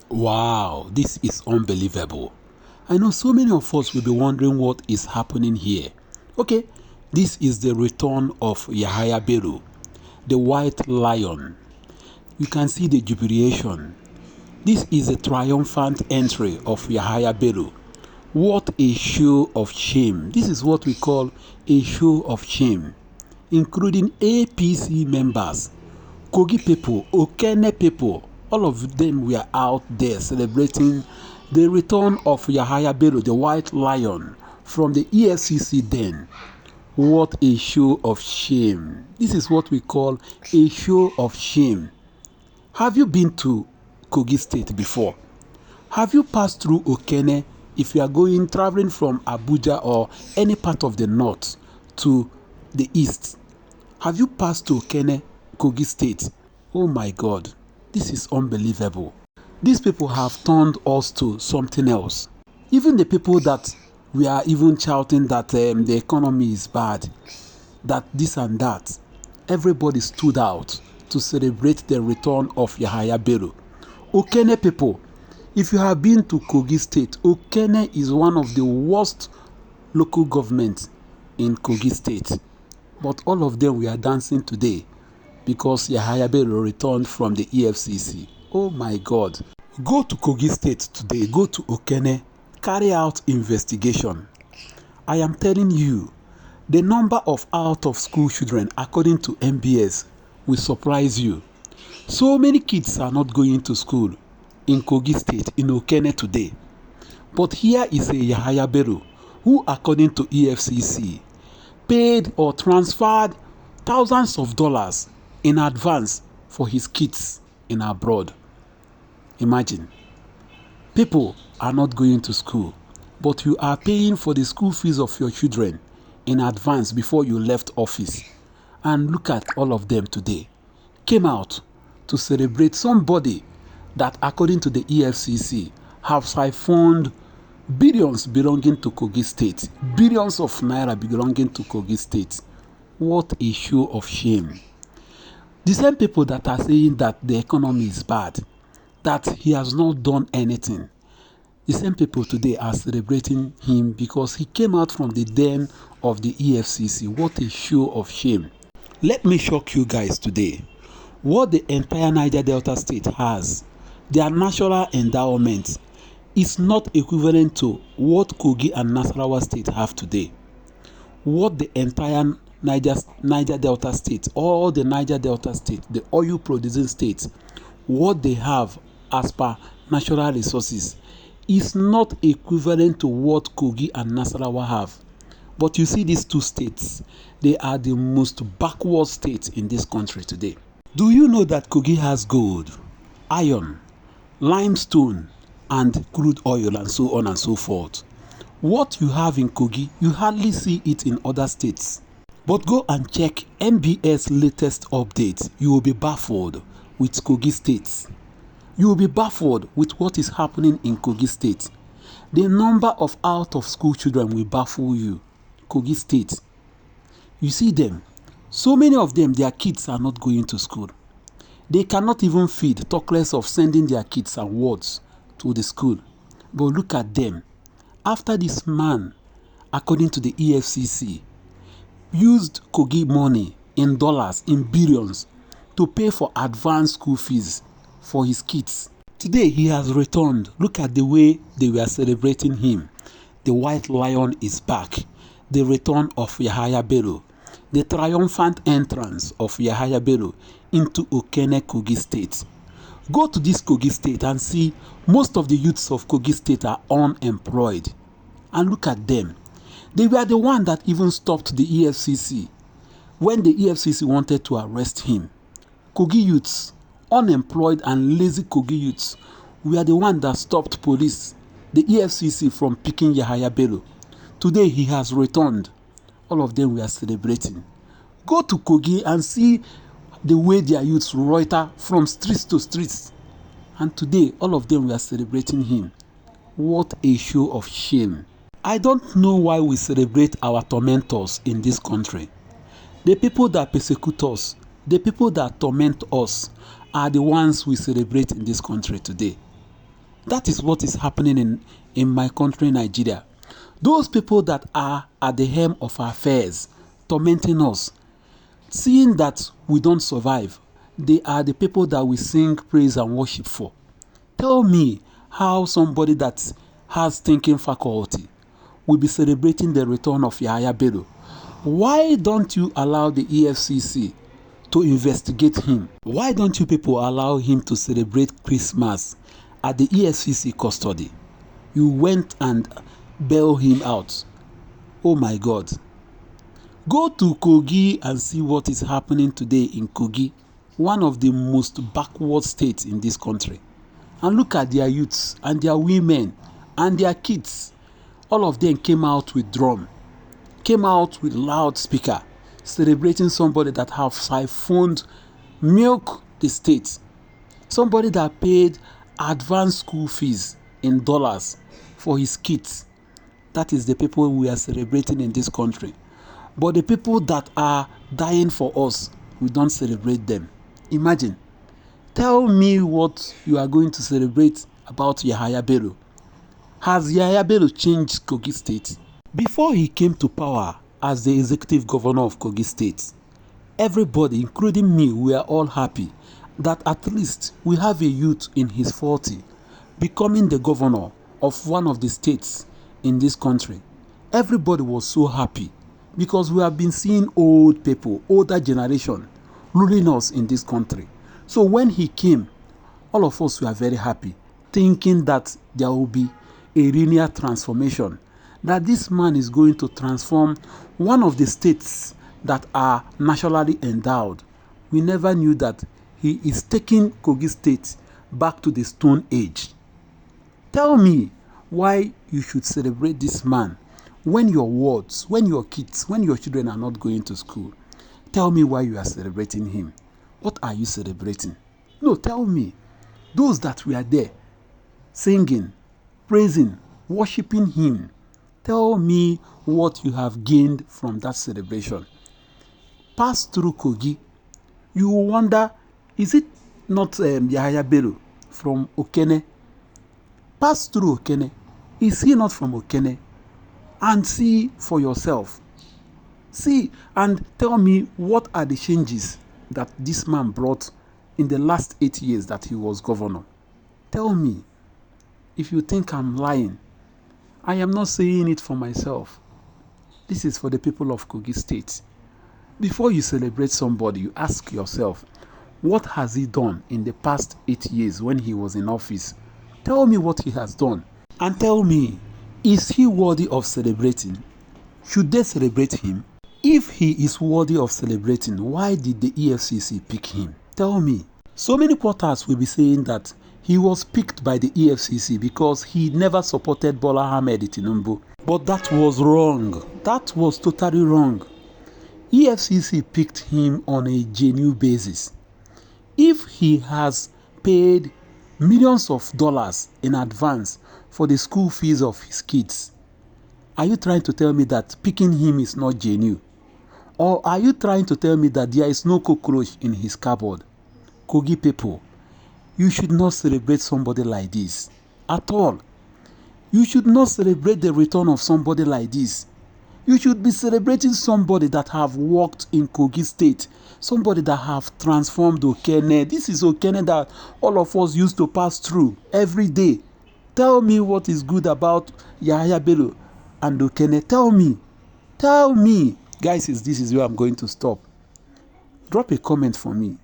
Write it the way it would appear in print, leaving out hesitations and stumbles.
Wow, this is unbelievable. I know so many of us will be wondering what is happening here. Okay, this is the return of Yahaya Bello, the white lion. You can see the jubilation. This is a triumphant entry of Yahaya Bello. What a show of shame. This is what we call a show of shame, including APC members, Kogi people, Okene people. All of them were out there celebrating the return of Yahaya Bello, the white lion, from the EFCC den. What a show of shame. This is what we call a show of shame. Have you been to Kogi State before? Have you passed through Okene if you are traveling from Abuja or any part of the north to the east? Have you passed to Okene, Kogi State? Oh my God, this is unbelievable. These people have turned us to something else. Even the people that we are even shouting that the economy is bad, that this and that, everybody stood out to celebrate the return of Yahaya Bello. Okene people, if you have been to Kogi State, Okene is one of the worst local governments in Kogi State. But all of them we are dancing today because Yahaya Bello returned from the EFCC. Oh my God. Go to Kogi State today, go to Okene, carry out investigation. I am telling you, the number of out-of-school children according to MBS will surprise you. So many kids are not going to school in Kogi State, in Okene today. But here is a Yahaya Bello who, according to EFCC, paid or transferred thousands of dollars in advance for his kids in abroad. Imagine, people are not going to school, but you are paying for the school fees of your children in advance before you left office. And look at all of them today. Came out to celebrate somebody that, according to the EFCC, have siphoned billions belonging to Kogi State. Billions of naira belonging to Kogi State. What a show of shame. The same people that are saying that the economy is bad, that he has not done anything, the same people today are celebrating him because he came out from the den of the EFCC. What a show of shame. Let me shock you guys today. What the entire Niger Delta State has, their natural endowment, is not equivalent to what Kogi and Nasarawa State have today. What the entire Niger Delta State, all the Niger Delta State, the oil producing states, what they have as per natural resources is not equivalent to what Kogi and Nasarawa have. But you see these two states, they are the most backward states in this country today. Do you know that Kogi has gold, iron, limestone, and crude oil, and so on and so forth? What you have in Kogi, you hardly see it in other states. But go and check MBS latest updates. You will be baffled with Kogi State. You will be baffled with what is happening in Kogi State. The number of out-of-school children will baffle you. Kogi State. You see them. So many of them, their kids are not going to school. They cannot even feed, talk less of sending their kids and wards to the school. But look at them. After this man, according to the EFCC, used Kogi money in dollars, in billions, to pay for advanced school fees for his kids. Today he has returned. Look at the way they were celebrating him. The white lion is back. The return of Yahaya Bello. The triumphant entrance of Yahaya Bello into Okene, Kogi State. Go to this Kogi State and see most of the youths of Kogi State are unemployed. And look at them. They were the one that even stopped the EFCC when the EFCC wanted to arrest him. Kogi youths, unemployed and lazy Kogi youths, were the one that stopped police, the EFCC, from picking Yahaya Bello. Today he has returned. All of them were celebrating. Go to Kogi and see the way their youths loiter from streets to streets. And today all of them were celebrating him. What a show of shame. I don't know why we celebrate our tormentors in this country. The people that persecute us, the people that torment us, are the ones we celebrate in this country today. That is what is happening in my country, Nigeria. Those people that are at the helm of our affairs, tormenting us, seeing that we don't survive, they are the people that we sing praise and worship for. Tell me how somebody that has thinking faculty will be celebrating the return of Yahaya Bello. Why don't you allow the EFCC to investigate him? Why don't you people allow him to celebrate Christmas at the EFCC custody? You went and bailed him out. Oh my God. Go to Kogi and see what is happening today in Kogi, one of the most backward states in this country. And look at their youths and their women and their kids. All of them came out with drum, came out with loudspeaker, celebrating somebody that have siphoned milk the state, somebody that paid advanced school fees in dollars for his kids. That is the people we are celebrating in this country. But the people that are dying for us, we don't celebrate them. Imagine. Tell me what you are going to celebrate about Yahaya Bello. Has Yahaya Bello changed Kogi State? Before he came to power as the executive governor of Kogi State, everybody, including me, we are all happy that at least we have a youth in his 40s becoming the governor of one of the states in this country. Everybody was so happy because we have been seeing old people, older generation ruling us in this country. So when he came, all of us were very happy, thinking that there will be a linear transformation, that this man is going to transform one of the states that are nationally endowed. We never knew that he is taking Kogi State back to the Stone Age. Tell me why you should celebrate this man when your wards, when your kids, when your children are not going to school. Tell me why you are celebrating him. What are you celebrating? No, tell me. Those that were there, singing, praising, worshiping him, tell me what you have gained from that celebration. Pass through Kogi. You will wonder, is it not Yahaya Bello from Okene? Pass through Okene. Is he not from Okene? And see for yourself. See and tell me what are the changes that this man brought in the last 8 years that he was governor. Tell me. If you think I'm lying, I am not saying it for myself. This is for the people of Kogi State. Before you celebrate somebody, you ask yourself, what has he done in the past 8 years when he was in office? Tell me what he has done. And tell me, is he worthy of celebrating? Should they celebrate him? If he is worthy of celebrating, why did the EFCC pick him? Tell me. So many quarters will be saying that he was picked by the EFCC because he never supported Bola Ahmed Tinubu. But that was wrong. That was totally wrong. EFCC picked him on a genuine basis. If he has paid millions of dollars in advance for the school fees of his kids, are you trying to tell me that picking him is not genuine? Or are you trying to tell me that there is no cockroach in his cupboard? Kogi people, you should not celebrate somebody like this at all. You should not celebrate the return of somebody like this. You should be celebrating somebody that have worked in Kogi State, somebody that have transformed Okene. This is Okene that all of us used to pass through every day. Tell me what is good about Yahaya Bello and Okene. Tell me. Tell me. Guys, this is where I'm going to stop. Drop a comment for me.